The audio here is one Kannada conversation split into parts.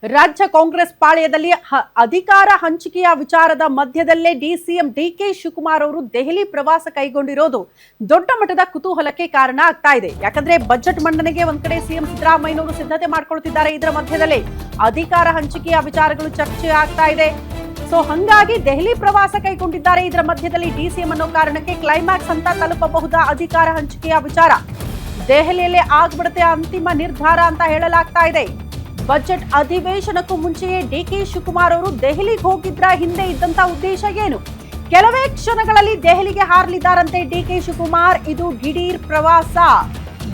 ರಾಜ್ಯ ಕಾಂಗ್ರೆಸ್ ಪಾಳ್ಯದಲ್ಲಿ ಅಧಿಕಾರ ಹಂಚಿಕೆಯ ವಿಚಾರದ ಮಧ್ಯದಲ್ಲೇ ಡಿಸಿಎಂ ಡಿಕೆ ಶಿವಕುಮಾರ್ ಅವರು ದೆಹಲಿ ಪ್ರವಾಸ ಕೈಗೊಂಡಿರೋದು ದೊಡ್ಡ ಮಟ್ಟದ ಕುತೂಹಲಕ್ಕೆ ಕಾರಣ ಆಗ್ತಾ ಇದೆ. ಯಾಕಂದ್ರೆ ಬಜೆಟ್ ಮಂಡನೆಗೆ ಒಂದ್ ಕಡೆ ಸಿಎಂ ಸಿದ್ದರಾಮಯ್ಯನವರು ಸಿದ್ಧತೆ ಮಾಡ್ಕೊಳ್ತಿದ್ದಾರೆ. ಇದರ ಮಧ್ಯದಲ್ಲೇ ಅಧಿಕಾರ ಹಂಚಿಕೆಯ ವಿಚಾರಗಳು ಚರ್ಚೆ ಆಗ್ತಾ ಇದೆ. ಸೊ ಹಂಗಾಗಿ ದೆಹಲಿ ಪ್ರವಾಸ ಕೈಗೊಂಡಿದ್ದಾರೆ. ಇದರ ಮಧ್ಯದಲ್ಲಿ ಡಿಸಿಎಂ ಅನ್ನೋ ಕಾರಣಕ್ಕೆ ಕ್ಲೈಮ್ಯಾಕ್ಸ್ ಅಂತ ತಲುಪಬಹುದಾ ಅಧಿಕಾರ ಹಂಚಿಕೆಯ ವಿಚಾರ ದೆಹಲಿಯಲ್ಲೇ ಆಗ್ಬಿಡುತ್ತೆ ಅಂತಿಮ ನಿರ್ಧಾರ ಅಂತ ಹೇಳಲಾಗ್ತಾ ಇದೆ. ಬಜೆಟ್ ಅಧಿವೇಶನಕ್ಕೂ ಮುಂಚೆಯೇ ಡಿಕೆ ಶಿವಕುಮಾರ್ ಅವರು ದೆಹಲಿಗೆ ಹೋಗಿದ್ರ ಹಿಂದೆ ಇದ್ದಂತ ಉದ್ದೇಶ ಏನು? ಕೆಲವೇ ಕ್ಷಣಗಳಲ್ಲಿ ದೆಹಲಿಗೆ ಹಾರಲಿದ್ದಾರಂತೆ ಡಿಕೆ ಶಿವಕುಮಾರ್. ಇದು ದಿಢೀರ್ ಪ್ರವಾಸ,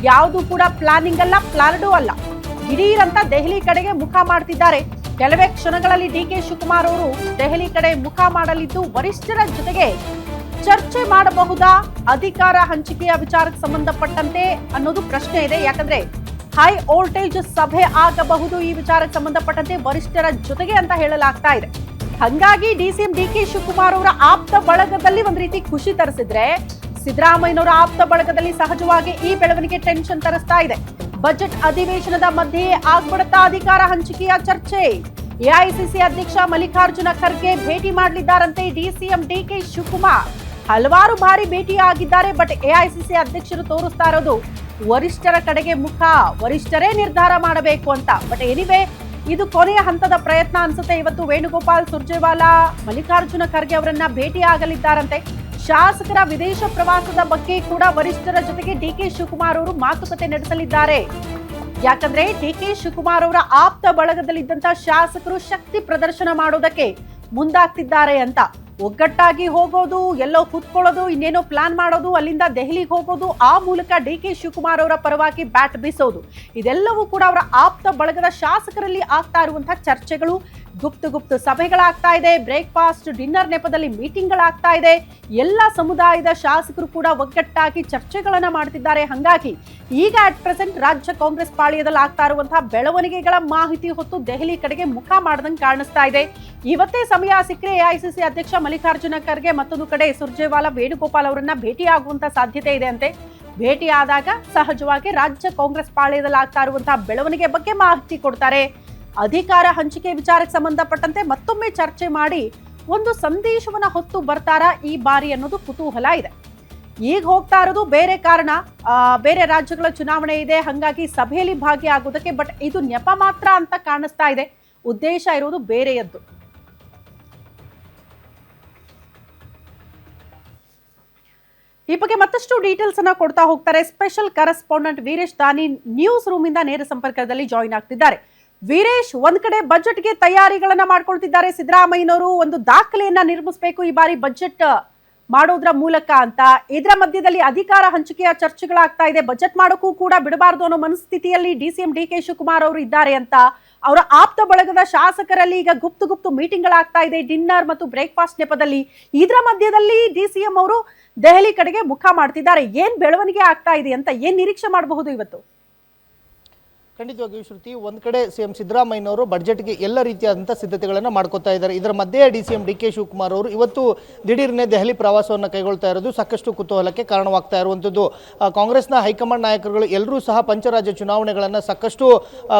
ಯಾವುದು ಕೂಡ ಪ್ಲಾನಿಂಗ್ ಅಲ್ಲ, ಪ್ಲಾನ್ಡೂ ಅಲ್ಲ. ದಿಢೀರ್ ಅಂತ ದೆಹಲಿ ಕಡೆಗೆ ಮುಖ ಮಾಡ್ತಿದ್ದಾರೆ. ಕೆಲವೇ ಕ್ಷಣಗಳಲ್ಲಿ ಡಿಕೆ ಶಿವಕುಮಾರ್ ಅವರು ದೆಹಲಿ ಕಡೆ ಮುಖ ಮಾಡಲಿದ್ದು ವರಿಷ್ಠರ ಜೊತೆಗೆ ಚರ್ಚೆ ಮಾಡಬಹುದಾ ಅಧಿಕಾರ ಹಂಚಿಕೆಯ ವಿಚಾರಕ್ಕೆ ಸಂಬಂಧಪಟ್ಟಂತೆ ಅನ್ನೋದು ಪ್ರಶ್ನೆ ಇದೆ. ಯಾಕಂದ್ರೆ ಹೈ ವೋಲ್ಟೇಜ್ ಸಭೆ ಆಗಬಹುದು ಈ ವಿಚಾರಕ್ಕೆ ಸಂಬಂಧಪಟ್ಟಂತೆ ವರಿಷ್ಠರ ಜೊತೆಗೆ ಅಂತ ಹೇಳಲಾಗ್ತಾ ಇದೆ. ಹಂಗಾಗಿ ಡಿಸಿಎಂ ಡಿಕೆ ಶಿವಕುಮಾರ್ ಅವರ ಆಪ್ತ ಬಳಗದಲ್ಲಿ ಒಂದ್ ರೀತಿ ಖುಷಿ ತರಿಸಿದ್ರೆ, ಸಿದ್ದರಾಮಯ್ಯನವರ ಆಪ್ತ ಬಳಗದಲ್ಲಿ ಸಹಜವಾಗಿ ಈ ಬೆಳವಣಿಗೆ ಟೆನ್ಷನ್ ತರಿಸ್ತಾ ಇದೆ. ಬಜೆಟ್ ಅಧಿವೇಶನದ ಮಧ್ಯೆ ಆಗ್ಬಿಡುತ್ತಾ ಅಧಿಕಾರ ಹಂಚಿಕೆಯ ಚರ್ಚೆ. ಎಐಸಿಸಿ ಅಧ್ಯಕ್ಷ ಮಲ್ಲಿಕಾರ್ಜುನ ಖರ್ಗೆ ಭೇಟಿ ಮಾಡಲಿದ್ದಾರಂತೆ ಡಿಸಿಎಂ ಡಿಕೆ ಶಿವಕುಮಾರ್. ಹಲವಾರು ಬಾರಿ ಭೇಟಿ ಆಗಿದ್ದಾರೆ. ಬಟ್ ಎಐಸಿಸಿ ಅಧ್ಯಕ್ಷರು ತೋರಿಸ್ತಾ ಇರೋದು ವರಿಷ್ಠರ ಕಡೆಗೆ ಮುಖ, ವರಿಷ್ಠರೇ ನಿರ್ಧಾರ ಮಾಡಬೇಕು ಅಂತ. ಬಟ್ ಎನಿವೆ, ಇದು ಕೊನೆಯ ಹಂತದ ಪ್ರಯತ್ನ ಅನ್ಸುತ್ತೆ. ಇವತ್ತು ವೇಣುಗೋಪಾಲ್ ಸುರ್ಜೇವಾಲಾ ಮಲ್ಲಿಕಾರ್ಜುನ ಖರ್ಗೆ ಅವರನ್ನ ಭೇಟಿ ಆಗಲಿದ್ದಾರಂತೆ. ಶಾಸಕರ ವಿದೇಶ ಪ್ರವಾಸದ ಬಗ್ಗೆ ಕೂಡ ವರಿಷ್ಠರ ಜೊತೆಗೆ ಡಿಕೆ ಶಿವಕುಮಾರ್ ಅವರು ಮಾತುಕತೆ ನಡೆಸಲಿದ್ದಾರೆ. ಯಾಕಂದ್ರೆ ಡಿಕೆ ಶಿವಕುಮಾರ್ ಅವರ ಆಪ್ತ ಬಳಗದಲ್ಲಿದ್ದಂತ ಶಾಸಕರು ಶಕ್ತಿ ಪ್ರದರ್ಶನ ಮಾಡೋದಕ್ಕೆ ಮುಂದಾಗ್ತಿದ್ದಾರೆ ಅಂತ. ಒಗ್ಗಟ್ಟಾಗಿ ಹೋಗೋದು, ಎಲ್ಲೋ ಕೂತ್ಕೊಳ್ಳೋದು, ಇನ್ನೇನೋ ಪ್ಲಾನ್ ಮಾಡೋದು, ಅಲ್ಲಿಂದ ದೆಹಲಿಗೆ ಹೋಗೋದು, ಆ ಮೂಲಕ ಡಿಕೆ ಶಿವಕುಮಾರ್ ಅವರ ಪರವಾಗಿ ಬ್ಯಾಟ್ ಬೀಸೋದು, ಇದೆಲ್ಲವೂ ಕೂಡ ಅವರ ಆಪ್ತ ಬಳಗದ ಶಾಸಕರಲ್ಲಿ ಆಗ್ತಾ ಇರುವಂತಹ ಚರ್ಚೆಗಳು. ಗುಪ್ತ ಸಭೆಗಳಾಗ್ತಾ ಇದೆ. ಬ್ರೇಕ್ಫಾಸ್ಟ್, ಡಿನ್ನರ್ ನೆಪದಲ್ಲಿ ಮೀಟಿಂಗ್ಗಳಾಗ್ತಾ ಇದೆ. ಎಲ್ಲ ಸಮುದಾಯದ ಶಾಸಕರು ಕೂಡ ಒಗ್ಗಟ್ಟಾಗಿ ಚರ್ಚೆಗಳನ್ನ ಮಾಡ್ತಿದ್ದಾರೆ. ಹಂಗಾಗಿ ಈಗ ಅಟ್ ಪ್ರೆಸೆಂಟ್ ರಾಜ್ಯ ಕಾಂಗ್ರೆಸ್ ಪಾಳ್ಯದಲ್ಲಿ ಆಗ್ತಾ ಇರುವಂತಹ ಬೆಳವಣಿಗೆಗಳ ಮಾಹಿತಿ ಹೊತ್ತು ದೆಹಲಿ ಕಡೆಗೆ ಮುಖ ಮಾಡದಂಗೆ ಕಾಣಿಸ್ತಾ ಇದೆ. ಇವತ್ತೇ ಸಮಯ ಸಿಕ್ಕರೆ ಎಐಸಿಸಿ ಅಧ್ಯಕ್ಷ ಮಲ್ಲಿಕಾರ್ಜುನ ಖರ್ಗೆ, ಮತ್ತೊಂದು ಕಡೆ ಸುರ್ಜೇವಾಲಾ ವೇಣುಗೋಪಾಲ್ ಅವರನ್ನ ಭೇಟಿ ಆಗುವಂತ ಸಾಧ್ಯತೆ ಇದೆ ಅಂತೆ. ಭೇಟಿ ಆದಾಗ ಸಹಜವಾಗಿ ರಾಜ್ಯ ಕಾಂಗ್ರೆಸ್ ಪಾಳ್ಯದಲ್ಲಿ ಆಗ್ತಾ ಇರುವಂತಹ ಬೆಳವಣಿಗೆ ಬಗ್ಗೆ ಮಾಹಿತಿ ಕೊಡ್ತಾರೆ. ಅಧಿಕಾರ ಹಂಚಿಕೆ ವಿಚಾರಕ್ಕೆ ಸಂಬಂಧಪಟ್ಟಂತೆ ಮತ್ತೊಮ್ಮೆ ಚರ್ಚೆ ಮಾಡಿ ಒಂದು ಸಂದೇಶವನ್ನ ಹೊತ್ತು ಬರ್ತಾರಾ ಈ ಬಾರಿ ಅನ್ನೋದು ಕುತೂಹಲ ಇದೆ. ಈಗ ಹೋಗ್ತಾ ಇರೋದು ಬೇರೆ ಕಾರಣ, ಬೇರೆ ರಾಜ್ಯಗಳ ಚುನಾವಣೆ ಇದೆ, ಹಂಗಾಗಿ ಸಭೆಯಲ್ಲಿ ಭಾಗಿಯಾಗೋದಕ್ಕೆ. ಬಟ್ ಇದು ನೆಪ ಮಾತ್ರ ಅಂತ ಕಾಣಿಸ್ತಾ ಇದೆ. ಉದ್ದೇಶ ಇರೋದು ಬೇರೆಯದ್ದು. ಈ ಬಗ್ಗೆ ಮತ್ತಷ್ಟು ಡೀಟೇಲ್ಸ್ ಅನ್ನ ಕೊಡ್ತಾ ಹೋಗ್ತಾರೆ ಸ್ಪೆಷಲ್ ಕರೆಸ್ಪಾಂಡೆಂಟ್ ವೀರೇಶ್ ದಾನಿ. ನ್ಯೂಸ್ ರೂಮ್ ಇಂದ ನೇರ ಸಂಪರ್ಕದಲ್ಲಿ ಜಾಯಿನ್ ಆಗ್ತಿದ್ದಾರೆ. ವೀರೇಶ್, ಒಂದ್ ಕಡೆ ಬಜೆಟ್ಗೆ ತಯಾರಿಗಳನ್ನ ಮಾಡ್ಕೊಳ್ತಿದ್ದಾರೆ ಸಿದ್ದರಾಮಯ್ಯನವರು. ಒಂದು ದಾಖಲೆಯನ್ನ ನಿರ್ಮಿಸಬೇಕು ಈ ಬಾರಿ ಬಜೆಟ್ ಮಾಡೋದ್ರ ಮೂಲಕ ಅಂತ. ಇದರ ಮಧ್ಯದಲ್ಲಿ ಅಧಿಕಾರ ಹಂಚಿಕೆಯ ಚರ್ಚೆಗಳಾಗ್ತಾ ಇದೆ. ಬಜೆಟ್ ಮಾಡೋಕ್ಕೂ ಕೂಡ ಬಿಡಬಾರ್ದು ಅನ್ನೋ ಮನಸ್ಥಿತಿಯಲ್ಲಿ ಡಿಸಿಎಂ ಡಿಕೆ ಶಿವಕುಮಾರ್ ಅವರು ಇದ್ದಾರೆ ಅಂತ. ಅವರ ಆಪ್ತ ಬಳಗದ ಶಾಸಕರಲ್ಲಿ ಈಗ ಗುಪ್ತು ಮೀಟಿಂಗ್ಗಳಾಗ್ತಾ ಇದೆ, ಡಿನ್ನರ್ ಮತ್ತು ಬ್ರೇಕ್ಫಾಸ್ಟ್ ನೆಪದಲ್ಲಿ. ಇದರ ಮಧ್ಯದಲ್ಲಿ ಡಿಸಿಎಂ ಅವರು ದೆಹಲಿ ಕಡೆಗೆ ಮುಖ ಮಾಡ್ತಿದ್ದಾರೆ. ಏನ್ ಬೆಳವಣಿಗೆ ಆಗ್ತಾ ಇದೆ ಅಂತ, ಏನ್ ನಿರೀಕ್ಷೆ ಮಾಡಬಹುದು ಇವತ್ತು? ಖಂಡಿತವಾಗಿಯೂ ಶ್ರುತಿ, ಒಂದು ಕಡೆ ಸಿಎಂ ಸಿದ್ದರಾಮಯ್ಯನವರು ಬಡ್ಜೆಟ್ಗೆ ಎಲ್ಲ ರೀತಿಯಾದಂಥ ಸಿದ್ಧತೆಗಳನ್ನು ಮಾಡ್ಕೋತಾ ಇದ್ದಾರೆ. ಇದರ ಮಧ್ಯೆ ಡಿಸಿಎಂ ಡಿಕೆ ಶಿವಕುಮಾರ್ ಅವರು ಇವತ್ತು ದಿಢೀರ್ನೆ ದೆಹಲಿ ಪ್ರವಾಸವನ್ನು ಕೈಗೊಳ್ತಾ ಇರೋದು ಸಾಕಷ್ಟು ಕುತೂಹಲಕ್ಕೆ ಕಾರಣವಾಗ್ತಾ ಇರುವಂಥದ್ದು. ಕಾಂಗ್ರೆಸ್ನ ಹೈಕಮಾಂಡ್ ನಾಯಕರುಗಳು ಎಲ್ಲರೂ ಸಹ ಪಂಚರಾಜ್ಯ ಚುನಾವಣೆಗಳನ್ನು ಸಾಕಷ್ಟು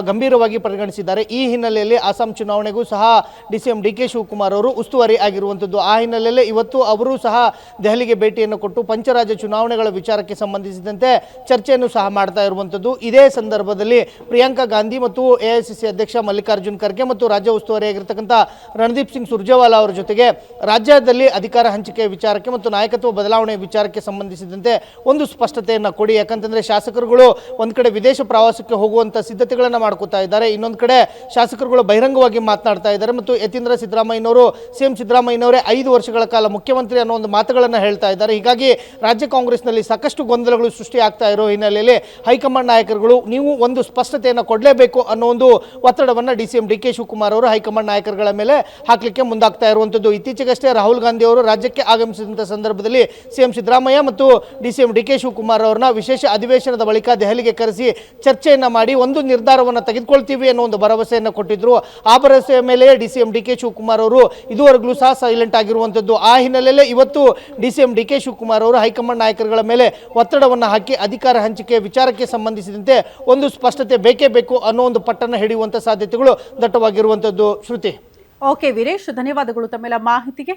ಗಂಭೀರವಾಗಿ ಪರಿಗಣಿಸಿದ್ದಾರೆ. ಈ ಹಿನ್ನೆಲೆಯಲ್ಲಿ ಅಸ್ಸಾಂ ಚುನಾವಣೆಗೂ ಸಹ ಡಿಸಿಎಂ ಡಿಕೆ ಶಿವಕುಮಾರ್ ಅವರು ಉಸ್ತುವಾರಿ ಆಗಿರುವಂಥದ್ದು. ಆ ಹಿನ್ನೆಲೆಯಲ್ಲಿ ಇವತ್ತು ಅವರು ಸಹ ದೆಹಲಿಗೆ ಭೇಟಿಯನ್ನು ಕೊಟ್ಟು ಪಂಚರಾಜ್ಯ ಚುನಾವಣೆಗಳ ವಿಚಾರಕ್ಕೆ ಸಂಬಂಧಿಸಿದಂತೆ ಚರ್ಚೆಯನ್ನು ಸಹ ಮಾಡ್ತಾ ಇರುವಂಥದ್ದು. ಇದೇ ಸಂದರ್ಭದಲ್ಲಿ ಪ್ರಿಯಾಂಕಾ ಗಾಂಧಿ ಮತ್ತು ಎಐಸಿಸಿ ಅಧ್ಯಕ್ಷ ಮಲ್ಲಿಕಾರ್ಜುನ್ ಖರ್ಗೆ ಮತ್ತು ರಾಜ್ಯ ಉಸ್ತುವಾರಿಯಾಗಿರ್ತಕ್ಕಂಥ ರಣದೀಪ್ ಸಿಂಗ್ ಸುರ್ಜೇವಾಲಾ ಅವರ ಜೊತೆಗೆ ರಾಜ್ಯದಲ್ಲಿ ಅಧಿಕಾರ ಹಂಚಿಕೆ ವಿಚಾರಕ್ಕೆ ಮತ್ತು ನಾಯಕತ್ವ ಬದಲಾವಣೆ ವಿಚಾರಕ್ಕೆ ಸಂಬಂಧಿಸಿದಂತೆ ಒಂದು ಸ್ಪಷ್ಟತೆಯನ್ನು ಕೊಡಿ. ಯಾಕಂತಂದರೆ ಶಾಸಕರುಗಳು ಒಂದು ಕಡೆ ವಿದೇಶ ಪ್ರವಾಸಕ್ಕೆ ಹೋಗುವಂಥ ಸಿದ್ಧತೆಗಳನ್ನು ಮಾಡ್ಕೋತಾ ಇದ್ದಾರೆ, ಇನ್ನೊಂದು ಕಡೆ ಶಾಸಕರುಗಳು ಬಹಿರಂಗವಾಗಿ ಮಾತನಾಡ್ತಾ ಇದ್ದಾರೆ. ಮತ್ತು ಯತೀಂದ್ರ ಸಿದ್ದರಾಮಯ್ಯನವರು, ಸಿಎಂ ಸಿದ್ದರಾಮಯ್ಯನವರೇ 5 ವರ್ಷಗಳ ಕಾಲ ಮುಖ್ಯಮಂತ್ರಿ ಅನ್ನೋ ಒಂದು ಮಾತುಗಳನ್ನು ಹೇಳ್ತಾ ಇದ್ದಾರೆ. ಹೀಗಾಗಿ ರಾಜ್ಯ ಕಾಂಗ್ರೆಸ್ನಲ್ಲಿ ಸಾಕಷ್ಟು ಗೊಂದಲಗಳು ಸೃಷ್ಟಿ ಆಗ್ತಾ ಇರೋ ಹಿನ್ನೆಲೆಯಲ್ಲಿ ಹೈಕಮಾಂಡ್ ನಾಯಕರುಗಳು ನೀವು ಒಂದು ಸ್ಪಷ್ಟತೆಯನ್ನು ಕೊಡಲೇಬೇಕು ಅನ್ನೋ ಒಂದು ಒತ್ತಡವನ್ನು ಡಿಸಿಎಂ ಡಿಕೆ ಶಿವಕುಮಾರ್ ಅವರು ಹೈಕಮಾಂಡ್ ನಾಯಕರುಗಳ ಮೇಲೆ ಹಾಕಲಿಕ್ಕೆ ಮುಂದಾಗ್ತಾ ಇರುವಂಥದ್ದು. ಇತ್ತೀಚೆಗಷ್ಟೇ ರಾಹುಲ್ ಗಾಂಧಿ ಅವರು ರಾಜ್ಯಕ್ಕೆ ಆಗಮಿಸಿದಂಥ ಸಂದರ್ಭದಲ್ಲಿ ಸಿಎಂ ಸಿದ್ದರಾಮಯ್ಯ ಮತ್ತು ಡಿಸಿಎಂ ಡಿಕೆ ಶಿವಕುಮಾರ್ ಅವರನ್ನ ವಿಶೇಷ ಅಧಿವೇಶನದ ಬಳಿಕ ದೆಹಲಿಗೆ ಕರೆಸಿ ಚರ್ಚೆಯನ್ನು ಮಾಡಿ ಒಂದು ನಿರ್ಧಾರವನ್ನು ತೆಗೆದುಕೊಳ್ತೀವಿ ಅನ್ನೋ ಒಂದು ಭರವಸೆಯನ್ನು ಕೊಟ್ಟಿದ್ರು. ಆ ಭರವಸೆಯ ಮೇಲೆ ಡಿಸಿಎಂ ಡಿಕೆ ಶಿವಕುಮಾರ್ ಅವರು ಇದುವರೆಗೂ ಸಹ ಸೈಲೆಂಟ್ ಆಗಿರುವಂಥದ್ದು. ಆ ಹಿನ್ನೆಲೆಯಲ್ಲಿ ಇವತ್ತು ಡಿಸಿಎಂ ಡಿಕೆ ಶಿವಕುಮಾರ್ ಅವರು ಹೈಕಮಾಂಡ್ ನಾಯಕರುಗಳ ಮೇಲೆ ಒತ್ತಡವನ್ನು ಹಾಕಿ ಅಧಿಕಾರ ಹಂಚಿಕೆ ವಿಚಾರಕ್ಕೆ ಸಂಬಂಧಿಸಿದಂತೆ ಒಂದು ಸ್ಪಷ್ಟತೆ ಬೇಕೇ ಬೇಕು ಅನ್ನೋ ಒಂದು ಪಟ್ಟನ್ನು ಹಿಡಿಯುವಂಥ ಸಾಧ್ಯತೆಗಳು ದಟ್ಟವಾಗಿರುವಂಥದ್ದು. ಶ್ರುತಿ. ಓಕೆ ವೀರೇಶ್, ಧನ್ಯವಾದಗಳು ತಮ್ಮೆಲ್ಲ ಮಾಹಿತಿಗೆ.